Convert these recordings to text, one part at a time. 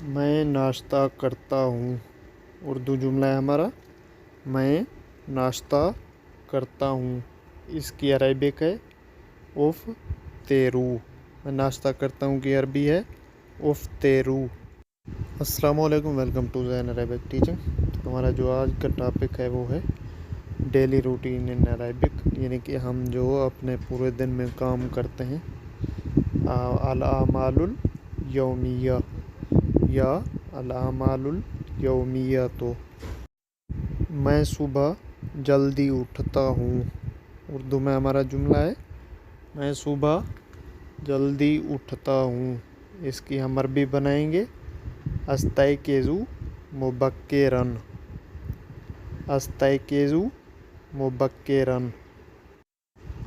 मैं नाश्ता करता हूँ। उर्दू जुमला है हमारा, मैं नाश्ता करता हूँ। इसकी अरबिक है उफ तेरू। मैं नाश्ता करता हूँ की अरबी है उफ तेरू। अस्सलाम वालेकुम, welcome to Zain Arabic teaching. तो हमारा जो आज का टॉपिक है वो है डेली रूटीन इन अरबिक, यानी कि हम जो अपने पूरे दिन में काम करते हैं। अल आमालुल यौमिया या अल आमालुल यौमिया। तो मैं सुबह जल्दी उठता हूँ। उर्दू में हमारा जुमला है मैं सुबह जल्दी उठता हूँ। इसकी हम अरबी बनाएंगे अस्तैक़िज़ु मुबक्किरन। अस्तैक़िज़ु मुबक्किरन।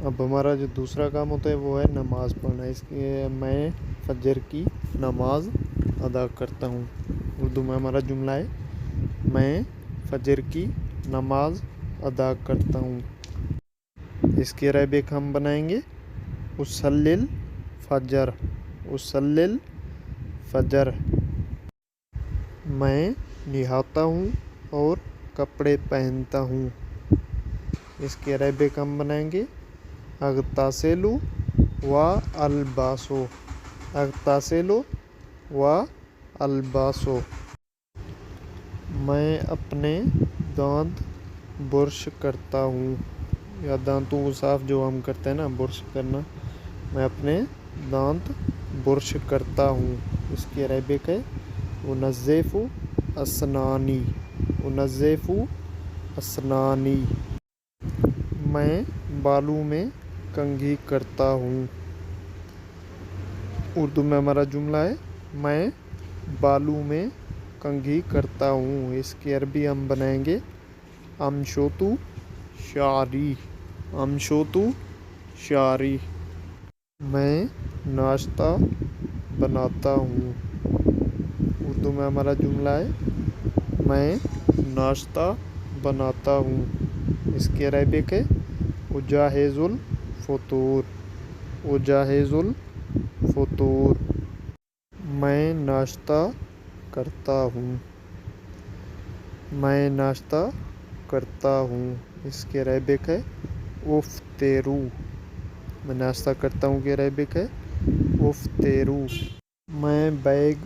अब हमारा जो दूसरा काम होता है वो है नमाज़ पढ़ना। इसके मैं फजर की नमाज अदा करता हूँ। उर्दू में हमारा जुमला है मैं फजर की नमाज अदा करता हूँ। इसकी अरबिक हम बनाएंगे उसल्लिल फजर। उसल्लिल फजर। मैं नहाता हूँ और कपड़े पहनता हूँ। इसके अरबिक हम बनाएंगे अग़तासिलु व अल्बासो। अग़तासिलु व अल्बासो। मैं अपने दांत ब्रश करता हूँ, या दांतों को साफ जो हम करते हैं ना, ब्रश करना। मैं अपने दांत ब्रश करता हूँ। इसकी अरबिक है उनज़्ज़िफ़ु अस्नानी। उनज़्ज़िफ़ु अस्नानी। मैं बालों में कंघी करता हूँ। उर्दू में हमारा जुमला है मैं बालों में कंघी करता हूँ। इसकी अरबी हम बनाएंगे अमशोतु शारी। अमशोतु शारी। मैं नाश्ता बनाता हूँ। उर्दू में हमारा जुमला है मैं नाश्ता बनाता हूँ। इसकी अरबिक है उजाहिज़ुल फ़ुतूर। उजाहिज़ुल फ़ुतूर। मैं नाश्ता करता हूँ। मैं नाश्ता करता हूँ। इसकी अरबिक है उफ़ तेरू। मैं नाश्ता करता हूँ की अरबिक है उफ़ तेरू। मैं बैग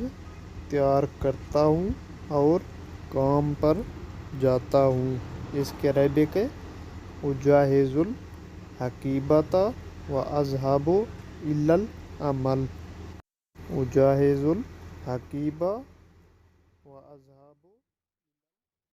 तैयार करता हूँ और काम पर जाता हूँ। इसके अरबिक है उजाहिज़ुल हकीबता व अज़हबु इलल अमल। उजाहिज़ुल हकीबा व अज़हबु